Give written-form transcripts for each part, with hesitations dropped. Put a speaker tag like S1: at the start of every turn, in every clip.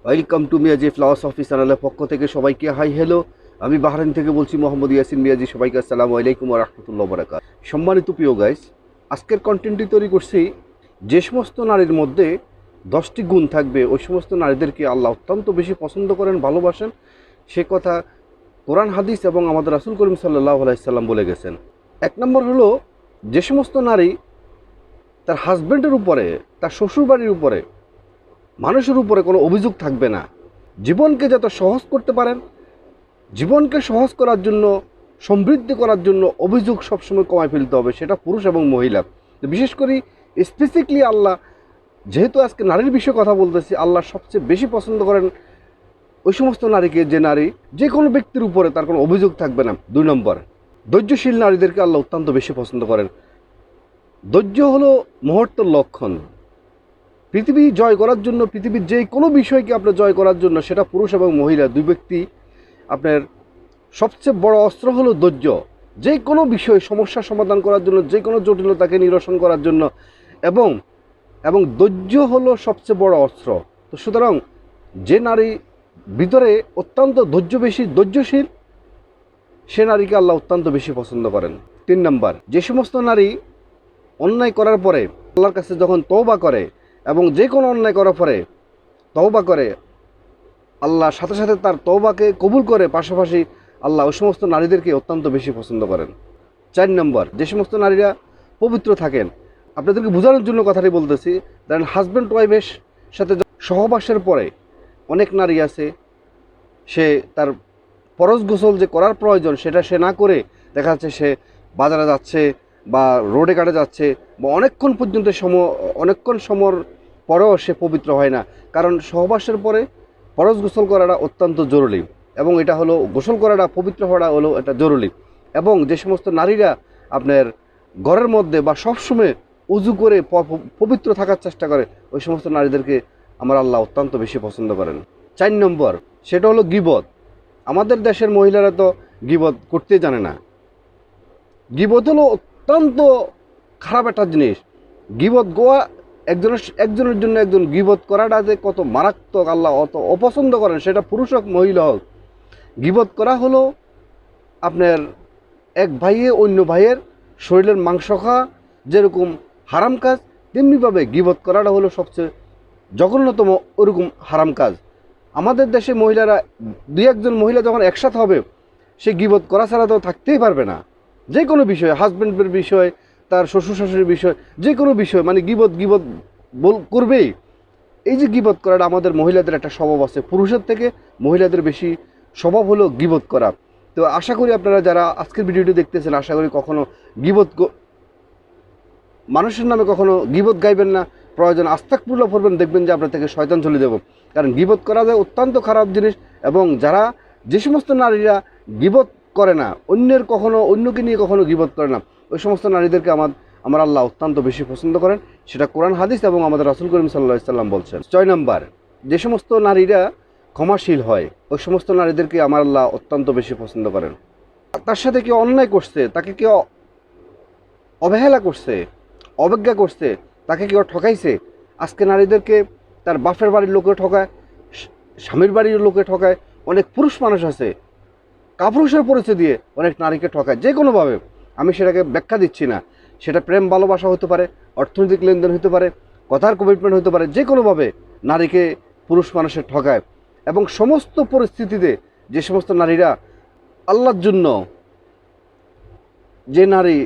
S1: Welcome to Miyaji philosophy চ্যানেলের পক্ষ থেকে সবাইকে হাই হ্যালো। আমি বাহরাইন থেকে বলছি মোহাম্মদ ইয়াসিন মিয়াজি। সবাইকে আসসালামু আলাইকুম ওয়া রাহমাতুল্লাহি ওয়া বারাকাতুহু। সম্মানিত প্রিয় গাইস, আজকের কন্টেন্টটি তৈরি করছি, যে সমস্ত নারীর মধ্যে 10টি গুণ থাকবে ওই সমস্ত নারীদেরকে আল্লাহ অত্যন্ত বেশি পছন্দ করেন, ভালোবাসেন। সে কথা কোরআন হাদিস এবং আমাদের রাসূল করিম সাল্লাল্লাহু আলাইহি সাল্লাম বলে গেছেন। এক নম্বর হলো, যে সমস্ত নারী তার হাজব্যান্ডের উপরে, তার শ্বশুরবাড়ির উপরে, মানুষের উপরে কোনো অভিযোগ থাকবে না। জীবনকে যত সহজ করতে পারেন, জীবনকে সহজ করার জন্য, সমৃদ্ধি করার জন্য অভিযোগ সবসময় কমায় ফেলতে হবে, সেটা পুরুষ এবং মহিলা। তো বিশেষ করে স্পেসিফিকলি আল্লাহ, যেহেতু আজকে নারীর বিষয়ে কথা বলতেছি, আল্লাহ সবচেয়ে বেশি পছন্দ করেন ওই সমস্ত নারীকে যে নারী যে কোনো ব্যক্তির উপরে তার কোনো অভিযোগ থাকবে না। 2 নম্বর, ধৈর্যশীল নারীদেরকে আল্লাহ অত্যন্ত বেশি পছন্দ করেন। ধৈর্য হলো মুহূর্তের লক্ষণ। পৃথিবী জয় করার জন্য, পৃথিবীর যে কোনো বিষয়কে আপনার জয় করার জন্য, সেটা পুরুষ এবং মহিলা দুই ব্যক্তি, আপনার সবচেয়ে বড় অস্ত্র হলো ধৈর্য। যে কোনো বিষয় সমস্যার সমাধান করার জন্য, যে কোনো জটিলতাকে নিরসন করার জন্য, এবং এবং ধৈর্য হলো সবচেয়ে বড় অস্ত্র। তো সুতরাং যে নারী ভিতরে অত্যন্ত ধৈর্যশীল, সে নারীকে আল্লাহ অত্যন্ত বেশি পছন্দ করেন। 3 নম্বর, যে সমস্ত নারী অন্যায় করার পরে আল্লাহর কাছে যখন তওবা করে, এবং যে কোনো অন্যায় করার পরে তওবা করে, আল্লাহ সাথে সাথে তার তওবাকে কবুল করে, পাশাপাশি আল্লাহ ওই সমস্ত নারীদেরকে অত্যন্ত বেশি পছন্দ করেন। 4 নম্বর, যে সমস্ত নারীরা পবিত্র থাকেন। আপনাদেরকে বোঝানোর জন্য কথাটি বলতেছি, ধরেন হাজব্যান্ড ওয়াইফের সাথে সহবাসের পরে অনেক নারী আছে, সে তার ফরজ গোসল যে করার প্রয়োজন সেটা সে না করে দেখা যাচ্ছে সে বাজারে যাচ্ছে বা রোডে ঘাটে যাচ্ছে, বা অনেকক্ষণ সময়ের পরেও সে পবিত্র হয় না। কারণ সহবাসের পরে ফরজ গোসল করাটা অত্যন্ত জরুরি, এবং এটা হলো গোসল করাটা, পবিত্র হওয়াটা হলো এটা জরুরি। এবং যে সমস্ত নারীরা আপনার ঘরের মধ্যে বা সবসময় উজু করে পবিত্র থাকার চেষ্টা করে, ওই সমস্ত নারীদেরকে আমার আল্লাহ অত্যন্ত বেশি পছন্দ করেন। 4 নম্বর, সেটা হলো গীবত। আমাদের দেশের মহিলারা তো গীবত করতে জানে না। গীবত হলো অত্যন্ত খারাপ একটা জিনিস। গীবত গোয়া, একজনের জন্য একজন গীবত করাটা যে কত মারাত্মক, আল্লাহ অত অপছন্দ করেন, সেটা পুরুষ হোক মহিলা হোক। গীবত করা হলো আপনার এক ভাইয়ে অন্য ভাইয়ের শরীরের মাংস খাওয়া যেরকম হারাম কাজ, তেমনিভাবে গীবত করাটা হলো সবচেয়ে জঘন্যতম ওরকম হারাম কাজ। আমাদের দেশে মহিলারা, 2-1 জন মহিলা যখন একসাথে হবে, সে গীবত করা ছাড়া তো থাকতেই পারবে না। যে কোনো বিষয়, হাজব্যান্ডের বিষয়, তার শ্বশুর শাশুড়ির বিষয়, যে কোনো বিষয়, মানে গীবত করবেই। এই যে গীবত করাটা, আমাদের মহিলাদের একটা স্বভাব আছে, পুরুষের থেকে মহিলাদের বেশি স্বভাব হলো গীবত করা। তো আশা করি আপনারা যারা আজকের ভিডিওটি দেখতেছেন, আশা করি কখনো মানুষের নামে কখনো গীবত গাইবেন না। প্রয়োজন আস্তাগফিরুল্লাহ পড়বেন, দেখবেন যে আপনার থেকে শয়তান চলে যাব। কারণ গীবত করা যায় অত্যন্ত খারাপ জিনিস। এবং যে সমস্ত নারীরা গীবত করে না, অন্যকে নিয়ে কখনো গীবত করে না, ওই সমস্ত নারীদেরকে আমার আল্লাহ অত্যন্ত বেশি পছন্দ করেন। সেটা কোরআন হাদিস এবং আমাদের রাসূল করিম সাল্লাল্লাহু আলাইহি সাল্লাম বলছেন। 6 নম্বর, যে সমস্ত নারীরা ক্ষমাশীল হয়, ওই সমস্ত নারীদেরকে আমার আল্লাহ অত্যন্ত বেশি পছন্দ করেন। তার সাথে কেউ অন্যায় করছে, তাকে কেউ অবহেলা করছে, অবজ্ঞা করছে, তাকে কেউ ঠকাইছে। আজকে নারীদেরকে তার বাপের বাড়ির লোকে ঠকায়, স্বামীর বাড়ির লোকে ঠকায়। অনেক পুরুষ মানুষ আছে কাপুরুষের পরিচয় দিয়ে অনেক নারীকে ঠকায়, যে কোনোভাবে। আমি সেটাকে ব্যাখ্যা দিচ্ছি না, সেটা প্রেম ভালোবাসা হতে পারে, অর্থনৈতিক লেনদেন হতে পারে, কথার কমিটমেন্ট হতে পারে, যে কোনোভাবে নারীকে পুরুষ মানুষের ঠকায়। এবং সমস্ত পরিস্থিতিতে যে সমস্ত নারীরা আল্লাহর জন্য, যে নারী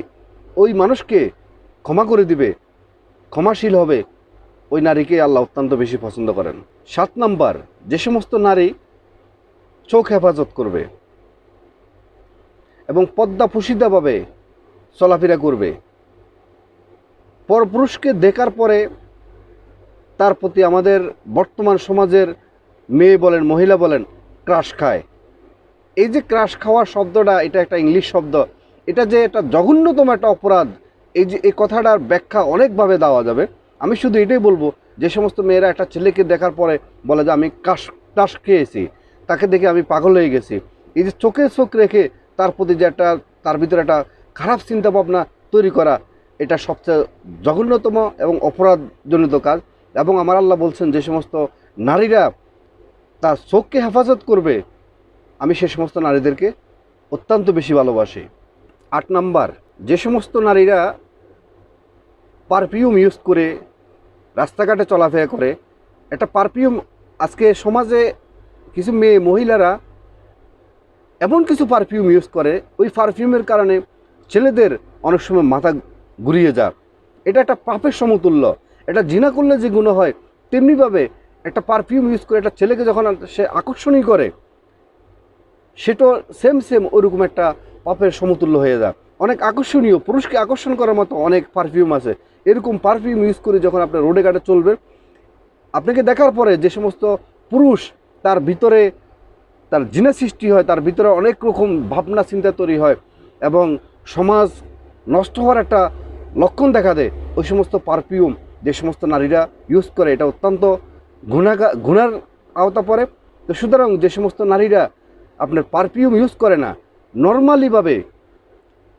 S1: ওই মানুষকে ক্ষমা করে দিবে, ক্ষমাশীল হবে, ওই নারীকে আল্লাহ অত্যন্ত বেশি পছন্দ করেন। 7 নম্বর, যে সমস্ত নারী চোখ হেফাজত করবে এবং পর্দাপ্রসিদ্ধভাবে চলাফেরা করবে, পরপুরুষকে দেখার পরে তার প্রতি আমাদের বর্তমান সমাজের মেয়ে বলেন, মহিলা বলেন, ক্রাশ খায়। এই যে ক্রাশ খাওয়ার শব্দটা, এটা একটা ইংলিশ শব্দ। এটা যে একটা জঘন্যতম একটা অপরাধ, এই কথাটার ব্যাখ্যা অনেকভাবে দেওয়া যাবে। আমি শুধু এটাই বলবো, যে সমস্ত মেয়েরা একটা ছেলেকে দেখার পরে বলে যে আমি ক্রাশ খেয়েছি, তাকে দেখে আমি পাগল হয়ে গেছি, এই যে চোখে চোখ রেখে তার প্রতি যে তার ভিতরে একটা খারাপ চিন্তা ভাবনা তৈরি করা, এটা সবচেয়ে জঘন্যতম এবং অপরাধজনিত কাজ। এবং আমার আল্লাহ বলছেন, যে সমস্ত নারীরা তার চোখকে হেফাজত করবে, আমি সে সমস্ত নারীদেরকে অত্যন্ত বেশি ভালোবাসি। 8 নাম্বার, যে সমস্ত নারীরা পারফিউম ইউজ করে রাস্তাঘাটে চলাফেরা করে, একটা পারফিউম, আজকে সমাজে কিছু মেয়ে মহিলারা এমন কিছু পারফিউম ইউজ করে, ওই পারফিউমের কারণে ছেলেদের অনেক সময় মাথা ঘুরিয়ে যায়। এটা একটা পাপের সমতুল্য। এটা জিনা করলে যে গুণ হয়, তেমনিভাবে একটা পারফিউম ইউজ করে একটা ছেলেকে যখন সে আকর্ষণই করে, সেটা সেম ওরকম একটা পাপের সমতুল্য হয়ে যায়। অনেক আকর্ষণীয়, পুরুষকে আকর্ষণ করার মতো অনেক পারফিউম আছে। এরকম পারফিউম ইউজ করে যখন আপনি রোডে ঘাটে চলবেন, আপনাকে দেখার পরে যে সমস্ত পুরুষ তার ভিতরে তার জিনা সৃষ্টি হয়, তার ভিতরে অনেক রকম ভাবনা চিন্তা তৈরি হয় এবং সমাজ নষ্ট হওয়ার একটা লক্ষণ দেখা দেয়, ওই সমস্ত পারফিউম যে সমস্ত নারীরা ইউজ করে, এটা অত্যন্ত গুনার আওতা পড়ে। তো সুতরাং যে সমস্ত নারীরা আপনার পারফিউম ইউজ করে না, নর্মালিভাবে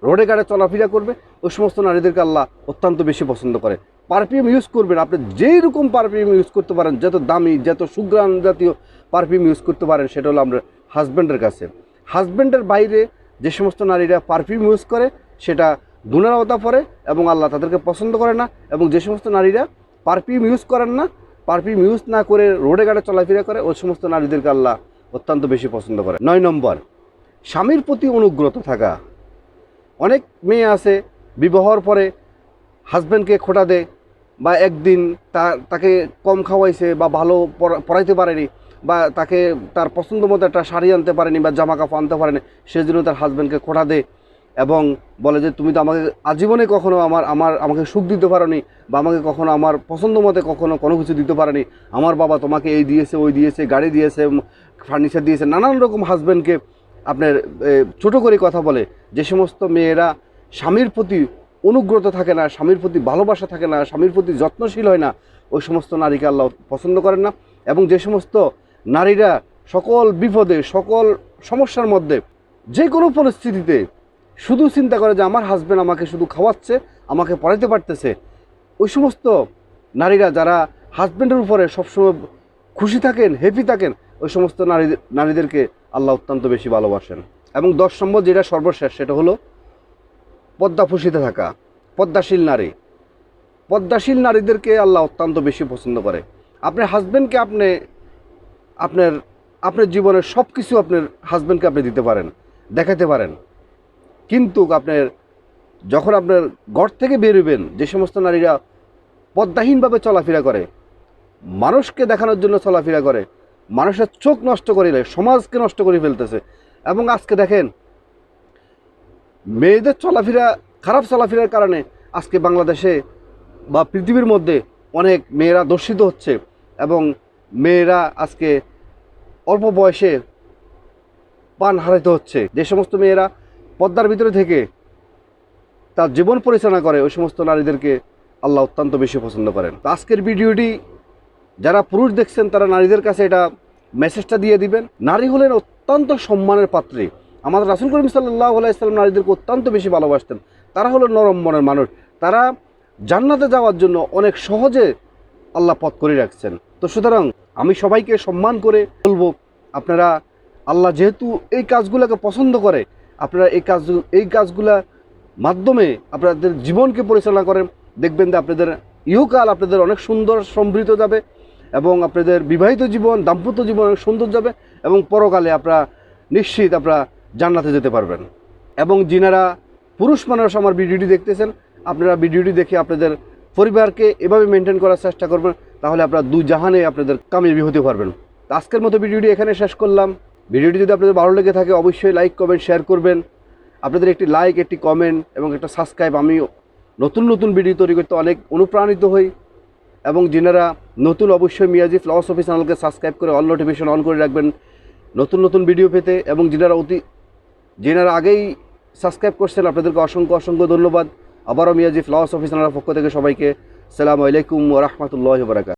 S1: রোডে ঘাটে চলাফেরা করবে, ওই সমস্ত নারীদেরকে আল্লাহ অত্যন্ত বেশি পছন্দ করে। পারফিউম ইউজ করবেন, আপনি যেই রকম পারফিউম ইউজ করতে পারেন, যত দামি যত সুঘ্রাণ জাতীয় পারফিউম ইউজ করতে পারেন, সেটা হলো আমরা হাজব্যান্ডের কাছে। হাজব্যান্ডের বাইরে যে সমস্ত নারীরা পারফিউম ইউজ করে, সেটা গুনার আওতা পড়ে এবং আল্লাহ তাদেরকে পছন্দ করে না। এবং যে সমস্ত নারীরা পারফিউম ইউজ করেন না, পারফিউম ইউজ না করে রোডে ঘাটে চলাফেরা করে, ওই সমস্ত নারীদেরকে আল্লাহ অত্যন্ত বেশি পছন্দ করে। 9 নম্বর, স্বামীর প্রতি অনুগ্রত থাকা। অনেক মেয়ে আছে বিবাহর পরে হাজব্যান্ডকে খোটা দেয়, বা একদিন তাকে কম খাওয়াইছে বা ভালো পড়াইতে পারেনি, বা তাকে তার পছন্দ মতো একটা শাড়ি আনতে পারেনি বা জামা কাপড় আনতে পারেনি, সেজন্য তার হাজব্যান্ডকে খোটা দেয় এবং বলে যে তুমি তো আমাকে আজীবনে কখনো আমাকে সুখ দিতে পারোনি, বা আমাকে কখনো আমার পছন্দ মতে কখনো কোনো কিছু দিতে পারেনি। আমার বাবা তোমাকে এই দিয়েছে, ওই দিয়েছে, গাড়ি দিয়েছে, ফার্নিচার দিয়েছে, নানান রকম হাজব্যান্ডকে আপনার ছোটো করে কথা বলে। যে সমস্ত মেয়েরা স্বামীর প্রতি অনুগ্রত থাকে না, স্বামীর প্রতি ভালোবাসা থাকে না, স্বামীর প্রতি যত্নশীল হয় না, ওই সমস্ত নারীকে আল্লাহ পছন্দ করেন না। এবং যে সমস্ত নারীরা সকল বিপদে, সকল সমস্যার মধ্যে, যে কোনো পরিস্থিতিতে শুধু চিন্তা করে যে আমার হাজব্যান্ড আমাকে শুধু খাওয়াচ্ছে, আমাকে পড়াইতে পারতেছে, ওই সমস্ত নারীরা যারা হাজব্যান্ডের উপরে সবসময় খুশি থাকেন, হ্যাপি থাকেন, ওই সমস্ত নারীদেরকে আল্লাহ অত্যন্ত বেশি ভালোবাসেন। এবং 10 নম্বর, যেটা সর্বশেষ, সেটা হলো পদ্মাফুসিতে থাকা, পদ্মাশীল নারী। পদ্মাশীল নারীদেরকে আল্লাহ অত্যন্ত বেশি পছন্দ করে। আপনার হাজব্যান্ডকে আপনার জীবনের সব কিছু আপনার হাজব্যান্ডকে আপনি দিতে পারেন, দেখাতে পারেন, কিন্তু যখন আপনার ঘর থেকে বেরোবেন, যে সমস্ত নারীরা পদ্মাহীনভাবে চলাফেরা করে, মানুষকে দেখানোর জন্য চলাফেরা করে, মানুষের চোখ নষ্ট করে, সমাজকে নষ্ট করে ফেলতেছে। এবং আজকে দেখেন, মেয়েদের খারাপ চলাফেরার কারণে আজকে বাংলাদেশে বা পৃথিবীর মধ্যে অনেক মেয়েরা দর্শিত হচ্ছে এবং মেয়েরা আজকে অল্প বয়সে প্রাণ হারাতে হচ্ছে। যে সমস্ত মেয়েরা পর্দার ভিতরে থেকে তার জীবন পরিচালনা করে, ওই সমস্ত নারীদেরকে আল্লাহ অত্যন্ত বেশি পছন্দ করেন। তো আজকের ভিডিওটি যারা পুরুষ দেখছেন, তারা নারীদের কাছে এটা মেসেজটা দিয়ে দিবেন। নারী হলেন অত্যন্ত সম্মানের পাত্রী। আমাদের রাসূল করিম সাল্লাল্লাহু আলাইহি ওয়াসাল্লাম নারীদেরকে অত্যন্ত বেশি ভালোবাসতেন। তারা হলো নরম মনের মানুষ, তারা জান্নাতে যাওয়ার জন্য অনেক সহজে আল্লাহ পথ করে রাখছেন। তো সুতরাং আমি সবাইকে সম্মান করে বলবো, আপনারা, আল্লাহ যেহেতু এই কাজগুলোকে পছন্দ করে, আপনারা এই কাজগুলা মাধ্যমে আপনাদের জীবনকে পরিচালনা করেন, দেখবেন যে আপনাদের ইহকাল আপনাদের অনেক সুন্দর সমৃদ্ধ যাবে এবং আপনাদের বিবাহিত জীবন, দাম্পত্য জীবন অনেক সুন্দর যাবে এবং পরকালে আপনারা নিশ্চিত আপনারা জান্নাতে যেতে পারবেন। এবং যিনারা পুরুষ মানুষ আমার ভিডিওটি দেখতেছেন, আপনারা ভিডিওটি দেখে আপনাদের পরিবারকে এভাবে মেনটেন করার চেষ্টা করবেন, তাহলে আপনারা 2 জাহানে আপনাদের কামিয়াবি হতে পারবেন। তো আজকের মতো ভিডিওটি এখানে শেষ করলাম। ভিডিওটি যদি আপনাদের ভালো লেগে থাকে, অবশ্যই লাইক, কমেন্ট, শেয়ার করবেন। আপনাদের একটি লাইক, একটি কমেন্ট এবং একটা সাবস্ক্রাইব, আমি নতুন ভিডিও তৈরি করতে অনেক অনুপ্রাণিত হই। এবং যিনারা নতুন, অবশ্যই মিয়াজি ফিলসফি চ্যানেলকে সাবস্ক্রাইব করে অল নোটিফিকেশন অন করে রাখবেন নতুন ভিডিও পেতে। এবং যিনারা আগেই সাবস্ক্রাইব করছেন, আপনাদেরকে অসংখ্য ধন্যবাদ। আবারও মিয়াজি ফিলসফি চ্যানেলের পক্ষ থেকে সবাইকে আসসালামু আলাইকুম ওয়া রাহমাতুল্লাহি ওয়া বারাকাতুহু।